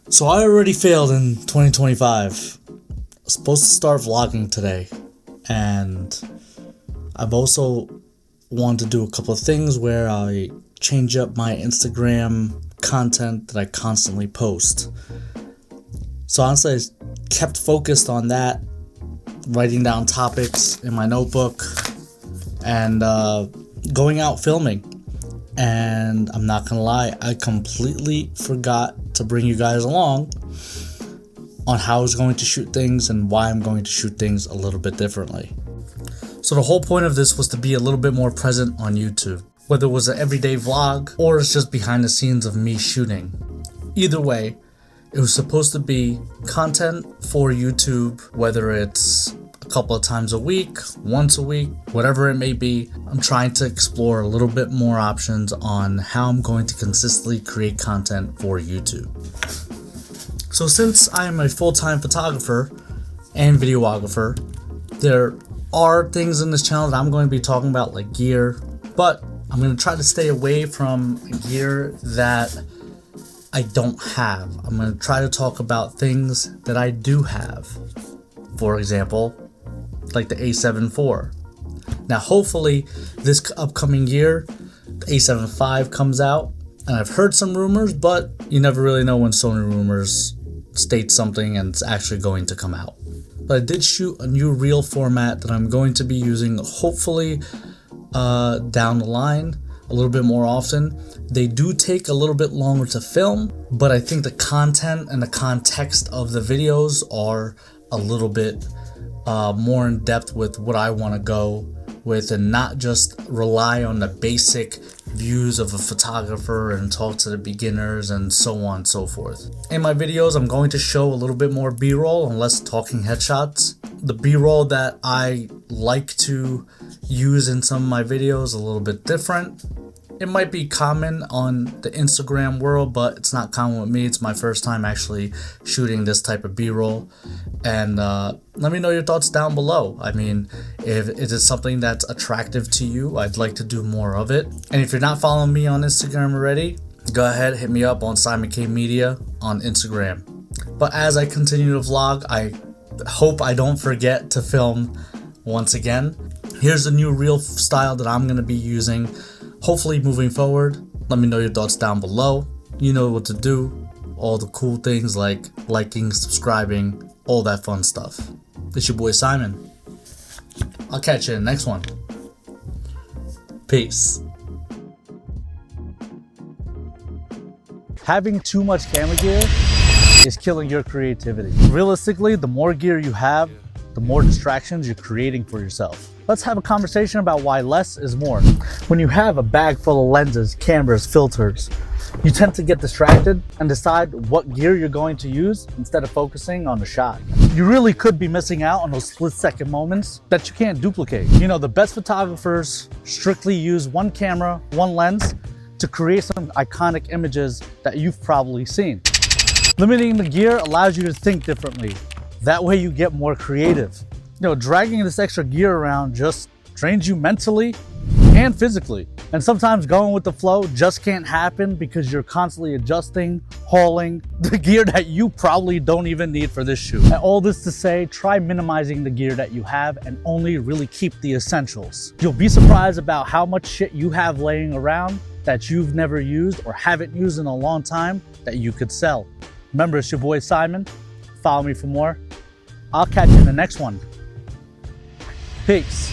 So I already failed in 2025. I was supposed to start vlogging today, and I've also wanted to do a couple of things where I change up my Instagram content that I constantly post. So honestly, I kept focused on that, writing down topics in my notebook and going out filming. And I'm not gonna lie, I completely forgot to bring you guys along on how I was going to shoot things and why I'm going to shoot things a little bit differently. So the whole point of this was to be a little bit more present on YouTube, whether it was an everyday vlog or it's just behind the scenes of me shooting. Either way, it was supposed to be content for YouTube, whether it's a couple of times a week, once a week, whatever it may be. I'm trying to explore a little bit more options on how I'm going to consistently create content for YouTube. So since I am a full-time photographer and videographer, there are things in this channel that I'm going to be talking about, like gear, but I'm going to try to stay away from gear that I don't have. I'm going to try to talk about things that I do have. For example, like the A7 IV. Now hopefully this upcoming year the A7 V comes out, and I've heard some rumors, but you never really know when Sony rumors state something and it's actually going to come out. But I did shoot a new reel format that I'm going to be using hopefully down the line a little bit more often. They do take a little bit longer to film, but I think the content and the context of the videos are a little bit more in depth with what I want to go with, and not just rely on the basic views of a photographer and talk to the beginners and so on and so forth. In my videos, I'm going to show a little bit more B-roll and less talking headshots. The B-roll that I like to use in some of my videos is a little bit different. It might be common on the Instagram world, but it's not common with me. It's my first time actually shooting this type of B-roll. And let me know your thoughts down below. I mean, if it is something that's attractive to you, I'd like to do more of it. And if you're not following me on Instagram already, go ahead, hit me up on Simon K Media on Instagram. But as I continue to vlog, I hope I don't forget to film once again. Here's the new reel style that I'm going to be using. Hopefully moving forward. Let me know your thoughts down below. You know what to do. All the cool things like liking, subscribing, all that fun stuff. It's your boy Simon. I'll catch you in the next one. Peace. Having too much camera gear is killing your creativity. Realistically, the more gear you have, the more distractions you're creating for yourself. Let's have a conversation about why less is more. When you have a bag full of lenses, cameras, filters, you tend to get distracted and decide what gear you're going to use instead of focusing on the shot. You really could be missing out on those split-second moments that you can't duplicate. You know, the best photographers strictly use one camera, one lens to create some iconic images that you've probably seen. Limiting the gear allows you to think differently. That way you get more creative. You know, dragging this extra gear around just drains you mentally and physically. And sometimes going with the flow just can't happen because you're constantly adjusting, hauling the gear that you probably don't even need for this shoot. And all this to say, try minimizing the gear that you have and only really keep the essentials. You'll be surprised about how much shit you have laying around that you've never used or haven't used in a long time that you could sell. Remember, it's your boy Simon. Follow me for more. I'll catch you in the next one. Peace.